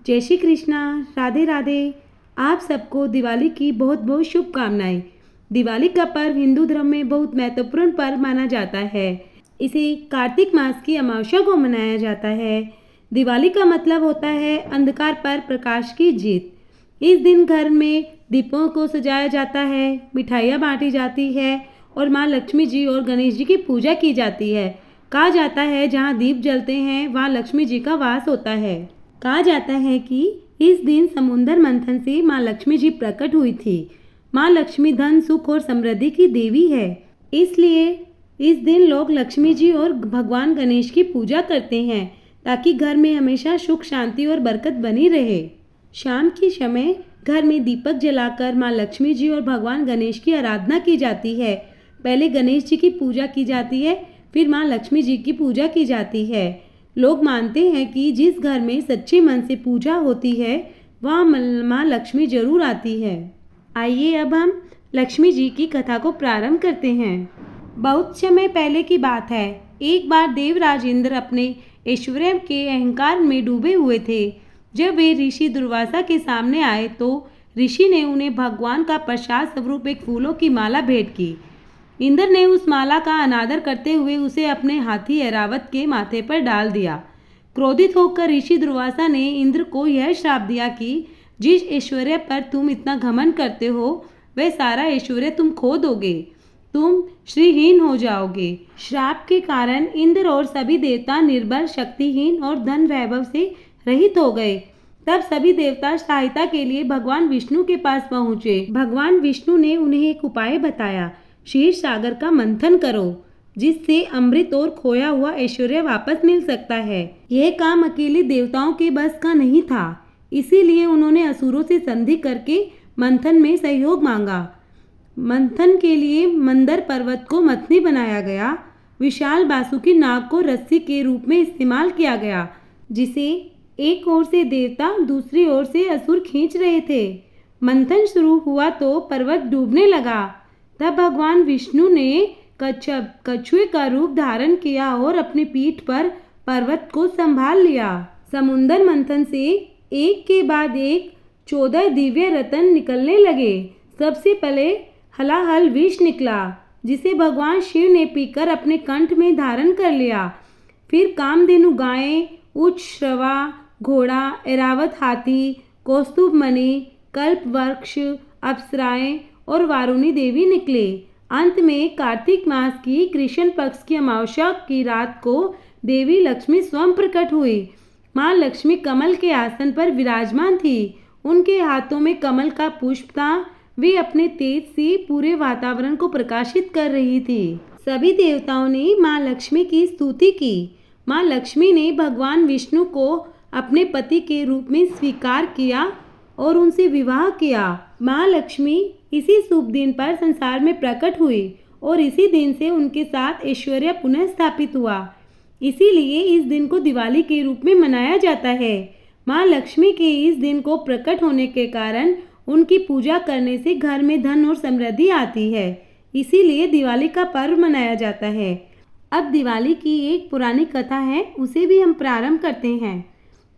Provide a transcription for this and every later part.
जय श्री कृष्णा। राधे राधे। आप सबको दिवाली की बहुत बहुत शुभकामनाएं। दिवाली का पर्व हिंदू धर्म में बहुत महत्वपूर्ण पर्व माना जाता है। इसे कार्तिक मास की अमावस्या को मनाया जाता है। दिवाली का मतलब होता है अंधकार पर प्रकाश की जीत। इस दिन घर में दीपों को सजाया जाता है, मिठाइयाँ बांटी जाती है और माँ लक्ष्मी जी और गणेश जी की पूजा की जाती है। कहा जाता है जहाँ दीप जलते हैं वहाँ लक्ष्मी जी का वास होता है। कहा जाता है कि इस दिन समुद्र मंथन से माँ लक्ष्मी जी प्रकट हुई थी। माँ लक्ष्मी धन, सुख और समृद्धि की देवी है, इसलिए इस दिन लोग लक्ष्मी जी और भगवान गणेश की पूजा करते हैं ताकि घर में हमेशा सुख, शांति और बरकत बनी रहे। शाम के समय घर में दीपक जलाकर माँ लक्ष्मी जी और भगवान गणेश की आराधना की जाती है। पहले गणेश जी की पूजा की जाती है, फिर माँ लक्ष्मी जी की पूजा की जाती है। लोग मानते हैं कि जिस घर में सच्चे मन से पूजा होती है वहाँ माँ लक्ष्मी जरूर आती है। आइए अब हम लक्ष्मी जी की कथा को प्रारंभ करते हैं। बहुत समय पहले की बात है। एक बार देवराज इंद्र अपने ऐश्वर्य के अहंकार में डूबे हुए थे। जब वे ऋषि दुर्वासा के सामने आए तो ऋषि ने उन्हें भगवान का प्रसाद स्वरूप एक फूलों की माला भेंट की। इंद्र ने उस माला का अनादर करते हुए उसे अपने हाथी ऐरावत के माथे पर डाल दिया। क्रोधित होकर ऋषि दुर्वासा ने इंद्र को यह श्राप दिया कि जिस ऐश्वर्य पर तुम इतना घमंड करते हो वह सारा ऐश्वर्य तुम खो दोगे, तुम श्रीहीन हो जाओगे। श्राप के कारण इंद्र और सभी देवता निर्बल, शक्तिहीन और धन वैभव से रहित हो गए। तब सभी देवता सहायता के लिए भगवान विष्णु के पास पहुंचे। भगवान विष्णु ने उन्हें एक उपाय बताया। क्षीर सागर का मंथन करो, जिससे अमृत और खोया हुआ ऐश्वर्य वापस मिल सकता है। यह काम अकेले देवताओं के बस का नहीं था, इसीलिए उन्होंने असुरों से संधि करके मंथन में सहयोग मांगा। मंथन के लिए मंदर पर्वत को मथनी बनाया गया। विशाल बासुकी नाग को रस्सी के रूप में इस्तेमाल किया गया, जिसे एक ओर से देवता दूसरी ओर से असुर खींच रहे थे। मंथन शुरू हुआ तो पर्वत डूबने लगा। तब भगवान विष्णु ने कछुए का रूप धारण किया और अपनी पीठ पर पर्वत को संभाल लिया। समुद्र मंथन से एक के बाद एक 14 दिव्य रत्न निकलने लगे। सबसे पहले हलाहल विष निकला, जिसे भगवान शिव ने पीकर अपने कंठ में धारण कर लिया। फिर कामधेनु गायें, उच्च श्रवा घोड़ा, ऐरावत हाथी, कौस्तुभ मणि, कल्प वृक्ष, अप्सराएं और वारुणी देवी निकले। अंत में कार्तिक मास की कृष्ण पक्ष की अमावस्या की रात को देवी लक्ष्मी स्वयं प्रकट हुई। माँ लक्ष्मी कमल के आसन पर विराजमान थी। उनके हाथों में कमल का पुष्प था। वे अपने तेज से पूरे वातावरण को प्रकाशित कर रही थी। सभी देवताओं ने माँ लक्ष्मी की स्तुति की। माँ लक्ष्मी ने भगवान विष्णु को अपने पति के रूप में स्वीकार किया और उनसे विवाह किया। माँ लक्ष्मी इसी शुभ दिन पर संसार में प्रकट हुई और इसी दिन से उनके साथ ऐश्वर्य पुनः स्थापित हुआ। इसीलिए इस दिन को दिवाली के रूप में मनाया जाता है। माँ लक्ष्मी के इस दिन को प्रकट होने के कारण उनकी पूजा करने से घर में धन और समृद्धि आती है, इसीलिए दिवाली का पर्व मनाया जाता है। अब दिवाली की एक पुरानी कथा है, उसे भी हम प्रारंभ करते हैं।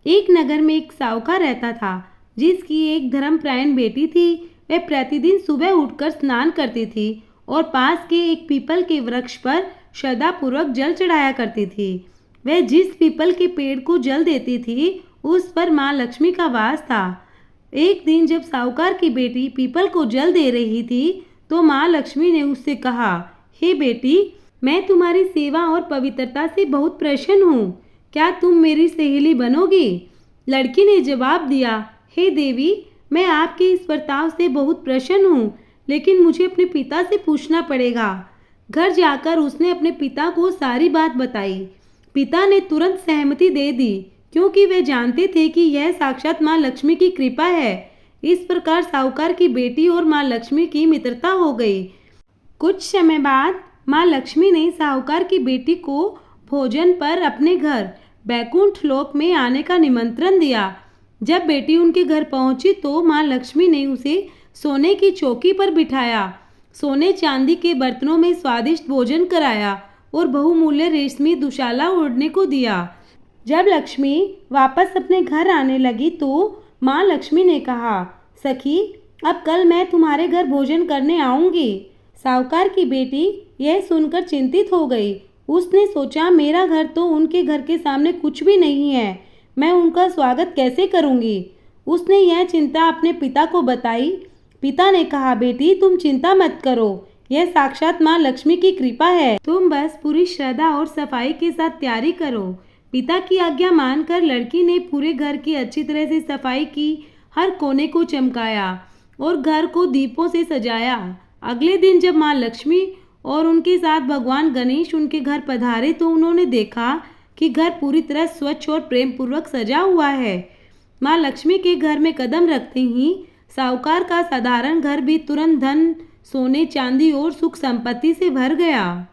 एक नगर में एक साहूकार रहता था, जिसकी एक धर्मपरायण बेटी थी। वह प्रतिदिन सुबह उठकर स्नान करती थी और पास के एक पीपल के वृक्ष पर श्रद्धापूर्वक जल चढ़ाया करती थी। वह जिस पीपल के पेड़ को जल देती थी उस पर माँ लक्ष्मी का वास था। एक दिन जब साहूकार की बेटी पीपल को जल दे रही थी तो माँ लक्ष्मी ने उससे कहा, हे बेटी, मैं तुम्हारी सेवा और पवित्रता से बहुत प्रसन्न हूँ, क्या तुम मेरी सहेली बनोगी? लड़की ने जवाब दिया, हे देवी, मैं आपके इस बर्ताव से बहुत प्रसन्न हूँ, लेकिन मुझे अपने पिता से पूछना पड़ेगा। घर जाकर उसने अपने पिता को सारी बात बताई। पिता ने तुरंत सहमति दे दी, क्योंकि वे जानते थे कि यह साक्षात माँ लक्ष्मी की कृपा है। इस प्रकार साहूकार की बेटी और माँ लक्ष्मी की मित्रता हो गई। कुछ समय बाद माँ लक्ष्मी ने साहूकार की बेटी को भोजन पर अपने घर बैकुंठ लोक में आने का निमंत्रण दिया। जब बेटी उनके घर पहुंची तो माँ लक्ष्मी ने उसे सोने की चौकी पर बिठाया, सोने चांदी के बर्तनों में स्वादिष्ट भोजन कराया और बहुमूल्य रेशमी दुशाला ओढ़ने को दिया। जब लक्ष्मी वापस अपने घर आने लगी तो माँ लक्ष्मी ने कहा, सखी, अब कल मैं तुम्हारे घर भोजन करने आऊंगी। साहूकार की बेटी यह सुनकर चिंतित हो गई। उसने सोचा, मेरा घर तो उनके घर के सामने कुछ भी नहीं है, मैं उनका स्वागत कैसे करूंगी। उसने यह चिंता अपने पिता को बताई। पिता ने कहा, बेटी तुम चिंता मत करो, यह साक्षात माँ लक्ष्मी की कृपा है, तुम बस पूरी श्रद्धा और सफाई के साथ तैयारी करो। पिता की आज्ञा मानकर लड़की ने पूरे घर की अच्छी तरह से सफाई की, हर कोने को चमकाया और घर को दीपों से सजाया। अगले दिन जब माँ लक्ष्मी और उनके साथ भगवान गणेश उनके घर पधारे तो उन्होंने देखा कि घर पूरी तरह स्वच्छ और प्रेम पूर्वक सजा हुआ है। माँ लक्ष्मी के घर में कदम रखते ही साहूकार का साधारण घर भी तुरंत धन, सोने, चांदी और सुख संपत्ति से भर गया।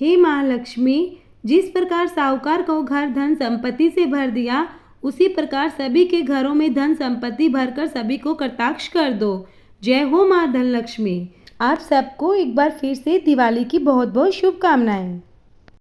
हे माँ लक्ष्मी, जिस प्रकार साहूकार को घर धन संपत्ति से भर दिया, उसी प्रकार सभी के घरों में धन संपत्ति भरकर सभी को कटाक्ष कर दो। जय हो माँ धन लक्ष्मी। आप सबको एक बार फिर से दिवाली की बहुत बहुत शुभकामनाएं।